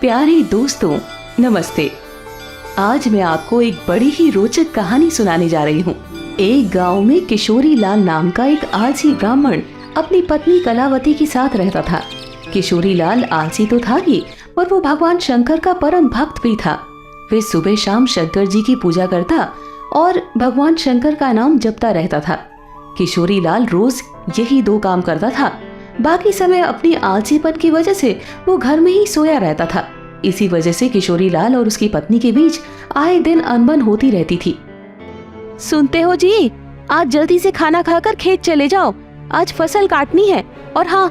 प्यारे दोस्तों, नमस्ते। आज मैं आपको एक बड़ी ही रोचक कहानी सुनाने जा रही हूँ। एक गांव में किशोरी लाल नाम का एक आलसी ब्राह्मण अपनी पत्नी कलावती के साथ रहता था। किशोरी लाल आलसी तो था ही, पर वो भगवान शंकर का परम भक्त भी था। वे सुबह शाम शंकर जी की पूजा करता और भगवान शंकर का नाम जपता रहता था। किशोरी लाल रोज यही दो काम करता था। बाकी समय अपनी आलसीपन की वजह से वो घर में ही सोया रहता था। इसी वजह से किशोरी लाल और उसकी पत्नी के बीच आए दिन अनबन होती रहती थी। सुनते हो जी, आज जल्दी से खाना खाकर खेत चले जाओ, आज फसल काटनी है। और हाँ,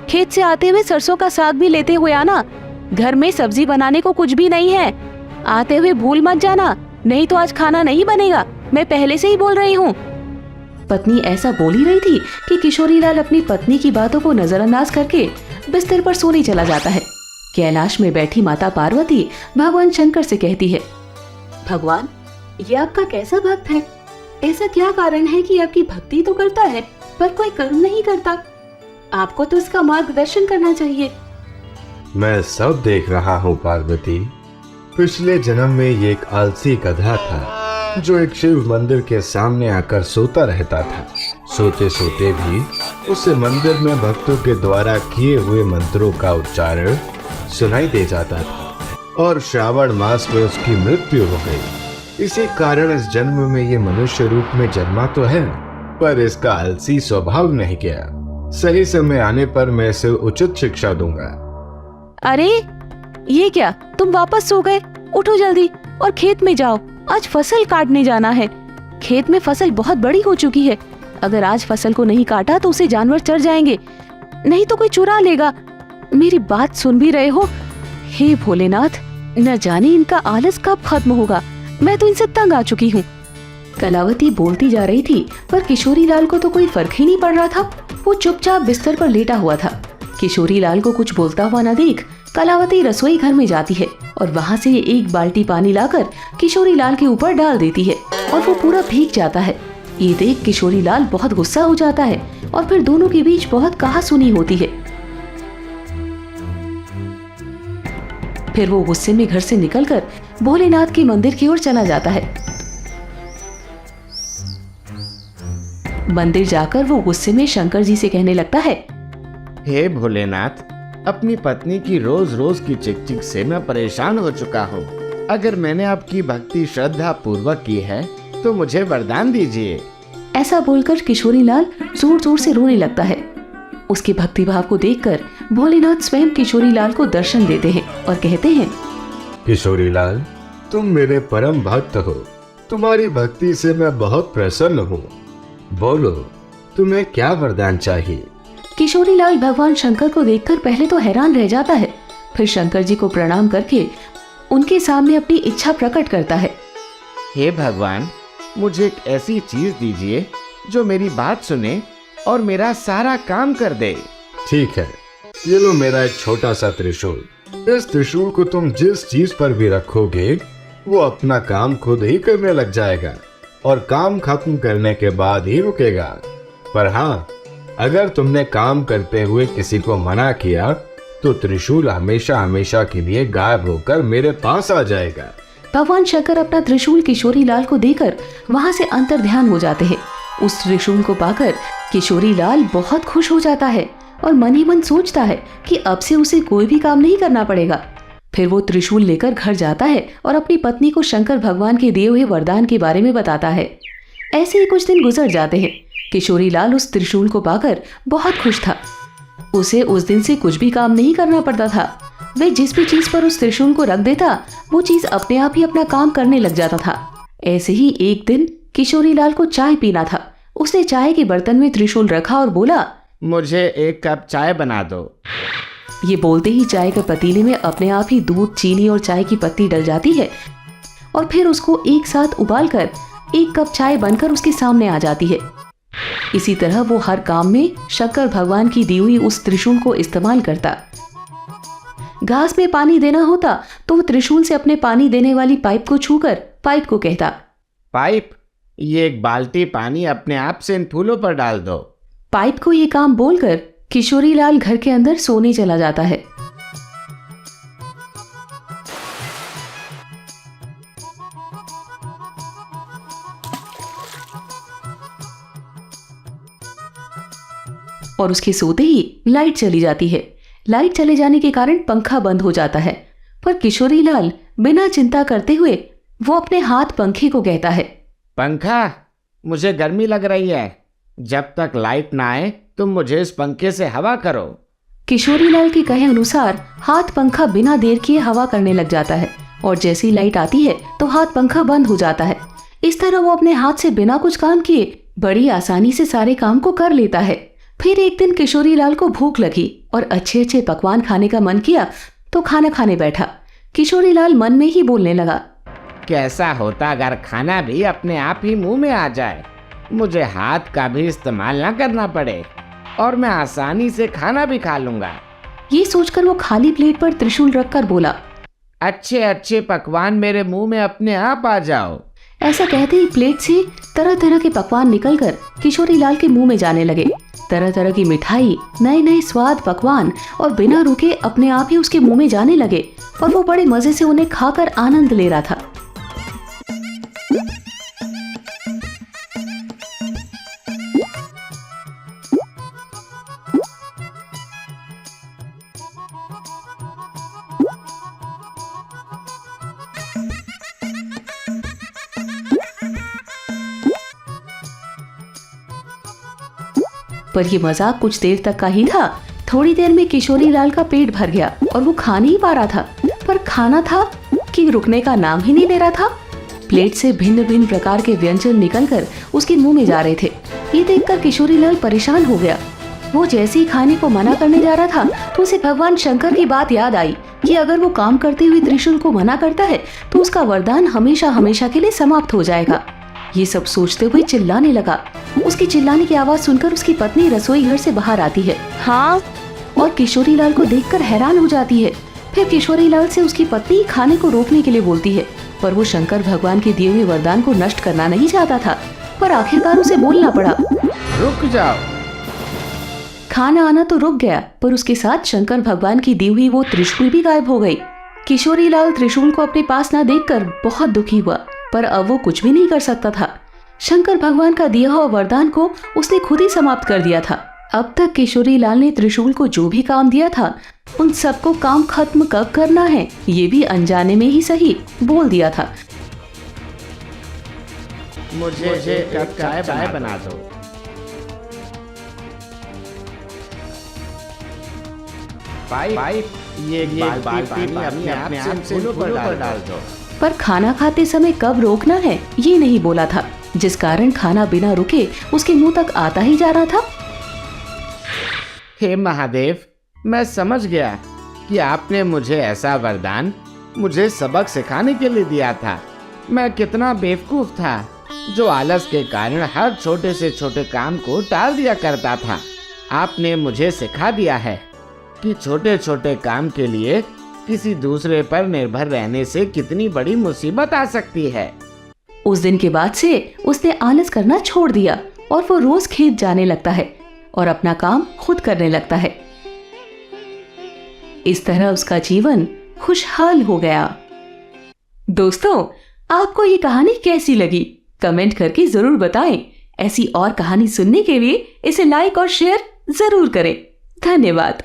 खेत से आते हुए सरसों का साग भी लेते हुए आना। घर में सब्जी बनाने को कुछ भी नहीं है, आते हुए भूल मत जाना, नहीं तो आज खाना नहीं बनेगा। मैं पहले से ही बोल रही हूँ। पत्नी ऐसा बोल ही रही थी कि किशोरी लाल अपनी पत्नी की बातों को नजरअंदाज करके बिस्तर पर सोने चला जाता है। कैलाश में बैठी माता पार्वती भगवान शंकर से कहती है, भगवान, ये आपका कैसा भक्त है? ऐसा क्या कारण है कि आपकी भक्ति तो करता है पर कोई कर्म नहीं करता? आपको तो इसका मार्गदर्शन करना चाहिए। मैं सब देख रहा हूँ पार्वती। पिछले जन्म में ये एक आलसी गधा था जो एक शिव मंदिर के सामने आकर सोता रहता था। सोते सोते भी उसे मंदिर में भक्तों के द्वारा किए हुए मंत्रों का उच्चारण सुनाई दे जाता था और श्रावण मास में उसकी मृत्यु हो गई। इसी कारण इस जन्म में ये मनुष्य रूप में जन्मा तो है, पर इसका आलसी स्वभाव नहीं गया। सही समय आने पर मैं इसे उचित शिक्षा दूंगा। अरे ये क्या, तुम वापस सो गए? उठो जल्दी और खेत में जाओ, आज फसल काटने जाना है। खेत में फसल बहुत बड़ी हो चुकी है। अगर आज फसल को नहीं काटा तो उसे जानवर चढ़ जाएंगे, नहीं तो कोई चुरा लेगा। मेरी बात सुन भी रहे हो? हे भोलेनाथ, न जाने इनका आलस कब खत्म होगा। मैं तो इनसे तंग आ चुकी हूँ। कलावती बोलती जा रही थी, पर किशोरी लाल को तो कोई फर्क ही नहीं पड़ रहा था। वो चुपचाप बिस्तर पर लेटा हुआ था। किशोरी लाल को कुछ बोलता हुआ न देख कलावती रसोई घर में जाती है और वहाँ से एक बाल्टी पानी लाकर किशोरी लाल के ऊपर डाल देती है और वो पूरा भीग जाता है। ये देख किशोरी लाल बहुत गुस्सा हो जाता है और फिर दोनों के बीच बहुत कहासुनी होती है। फिर वो गुस्से में घर से निकलकर भोलेनाथ के मंदिर की ओर चला जाता है। मंदिर जाकर वो गुस्से में शंकर जी से कहने लगता है, हे भोलेनाथ, अपनी पत्नी की रोज रोज की चिक-चिक से मैं परेशान हो चुका हूँ। अगर मैंने आपकी भक्ति श्रद्धा पूर्वक की है तो मुझे वरदान दीजिए। ऐसा बोलकर किशोरी लाल जोर जोर से रोने लगता है। उसके भक्तिभाव को देखकर भोलेनाथ स्वयं किशोरी लाल को दर्शन देते हैं और कहते हैं, किशोरी लाल, तुम मेरे परम भक्त हो। तुम्हारी भक्ति से मैं बहुत प्रसन्न हूँ। बोलो, तुम्हें क्या वरदान चाहिए? किशोरी लाल भगवान शंकर को देखकर पहले तो हैरान रह जाता है, फिर शंकर जी को प्रणाम करके उनके सामने अपनी इच्छा प्रकट करता है। हे भगवान, मुझे एक ऐसी चीज दीजिए जो मेरी बात सुने और मेरा सारा काम कर दे। ठीक है, ये लो मेरा एक छोटा सा त्रिशूल। इस त्रिशूल को तुम जिस चीज पर भी रखोगे वो अपना काम खुद ही करने लग जाएगा और काम खत्म करने के बाद ही रुकेगा। पर हाँ, अगर तुमने काम करते हुए किसी को मना किया तो त्रिशूल हमेशा हमेशा के लिए गायब होकर मेरे पास आ जाएगा। भगवान शंकर अपना त्रिशूल किशोरी लाल को देकर वहाँ से अंतर्ध्यान हो जाते हैं। उस त्रिशूल को पाकर किशोरी लाल बहुत खुश हो जाता है और मन ही मन सोचता है कि अब से उसे कोई भी काम नहीं करना पड़ेगा। फिर वो त्रिशूल लेकर घर जाता है और अपनी पत्नी को शंकर भगवान के दिए हुए वरदान के बारे में बताता है। ऐसे ही कुछ दिन गुजर जाते हैं। किशोरी लाल उस त्रिशूल को पाकर बहुत खुश था। उसे उस दिन से कुछ भी काम नहीं करना पड़ता था। वे जिस भी चीज पर उस त्रिशूल को रख देता वो चीज अपने आप ही अपना काम करने लग जाता था। ऐसे ही एक दिन किशोरी लाल को चाय पीना था। उसने चाय के बर्तन में त्रिशूल रखा और बोला, मुझे एक कप चाय बना दो। ये बोलते ही चाय के पतीले में अपने आप ही दूध, चीनी और चाय की पत्ती डल जाती है और फिर उसको एक साथ उबालकर एक कप चाय बनकर उसके सामने आ जाती है। इसी तरह वो हर काम में शंकर भगवान की दी हुई उस त्रिशूल को इस्तेमाल करता। घास में पानी देना होता तो वो त्रिशूल से अपने पानी देने वाली पाइप को छूकर पाइप को कहता, पाइप, ये एक बाल्टी पानी अपने आप से इन फूलों पर डाल दो। पाइप को ये काम बोलकर किशोरी लाल घर के अंदर सोने चला जाता है। और उसके सोते ही लाइट चली जाती है। लाइट चले जाने के कारण पंखा बंद हो जाता है, पर किशोरी लाल बिना चिंता करते हुए वो अपने हाथ पंखे को कहता है, पंखा, मुझे गर्मी लग रही है। जब तक लाइट ना आए तुम मुझे इस पंखे से हवा करो। किशोरी लाल के कहे अनुसार हाथ पंखा बिना देर किए हवा करने लग जाता है और जैसे ही लाइट आती है तो हाथ पंखा बंद हो जाता है। इस तरह वो अपने हाथ से बिना कुछ काम किए बड़ी आसानी से सारे काम को कर लेता है। फिर एक दिन किशोरी लाल को भूख लगी और अच्छे अच्छे पकवान खाने का मन किया तो खाना खाने बैठा। किशोरी लाल मन में ही बोलने लगा, कैसा होता अगर खाना भी अपने आप ही मुंह में आ जाए, मुझे हाथ का भी इस्तेमाल ना करना पड़े और मैं आसानी से खाना भी खा लूंगा। ये सोचकर वो खाली प्लेट पर त्रिशूल रखकर बोला, अच्छे अच्छे पकवान मेरे मुंह में अपने आप आ जाओ। ऐसा कहते ही प्लेट से तरह तरह के पकवान निकलकर किशोरी लाल के मुंह में जाने लगे। तरह तरह की मिठाई, नए नए स्वाद पकवान और बिना रुके अपने आप ही उसके मुंह में जाने लगे और वो बड़े मजे से उन्हें खाकर आनंद ले रहा था। पर ये मजाक कुछ देर तक का ही था। थोड़ी देर में किशोरी लाल का पेट भर गया और वो खा नहीं पा रहा था, पर खाना था कि रुकने का नाम ही नहीं ले रहा था। प्लेट से भिन्न भिन्न प्रकार के व्यंजन निकलकर उसके मुंह में जा रहे थे। ये देखकर किशोरी लाल परेशान हो गया। वो जैसे ही खाने को मना करने जा रहा था तो उसे भगवान शंकर की बात याद आई कि अगर वो काम करते हुए त्रिशूल को मना करता है तो उसका वरदान हमेशा हमेशा के लिए समाप्त हो जाएगा। ये सब सोचते हुए चिल्लाने लगा। उसकी चिल्लाने की आवाज सुनकर उसकी पत्नी रसोई घर से बाहर आती है। हाँ, और किशोरी लाल को देखकर हैरान हो जाती है। फिर किशोरी लाल से उसकी पत्नी खाने को रोकने के लिए बोलती है, पर वो शंकर भगवान के दिए हुए वरदान को नष्ट करना नहीं चाहता था। पर आखिरकार उसे बोलना पड़ा, रुक जाओ। खाना आना तो रुक गया, पर उसके साथ शंकर भगवान की दी हुई वो त्रिशूल भी गायब हो गई। किशोरी लाल त्रिशूल को अपने पास ना देखकर बहुत दुखी हुआ, पर अब वो कुछ भी नहीं कर सकता था। शंकर भगवान का दिया हुआ वरदान को उसने खुद ही समाप्त कर दिया था। अब तक किशोरी लाल ने त्रिशूल को जो भी काम दिया था उन सबको काम खत्म कब करना है ये भी अनजाने में ही सही बोल दिया था। मुझे एक कप चाय बना दो। पाइप, ये बाल्टी अपने आप से फूलों पर डाल दो। पर खाना खाते समय कब रोकना है ये नहीं बोला था, जिस कारण खाना बिना रुके उसके मुंह तक आता ही जा रहा था। हे महादेव, मैं समझ गया कि आपने मुझे ऐसा वरदान मुझे सबक सिखाने के लिए दिया था। मैं कितना बेवकूफ था जो आलस के कारण हर छोटे से छोटे काम को टाल दिया करता था। आपने मुझे सिखा दिया है कि छोटे छोटे काम के लिए किसी दूसरे पर निर्भर रहने से कितनी बड़ी मुसीबत आ सकती है। उस दिन के बाद से उसने आलस करना छोड़ दिया और वो रोज खेत जाने लगता है और अपना काम खुद करने लगता है। इस तरह उसका जीवन खुशहाल हो गया। दोस्तों, आपको ये कहानी कैसी लगी कमेंट करके जरूर बताएं। ऐसी और कहानी सुनने के लिए इसे लाइक और शेयर जरूर करें। धन्यवाद।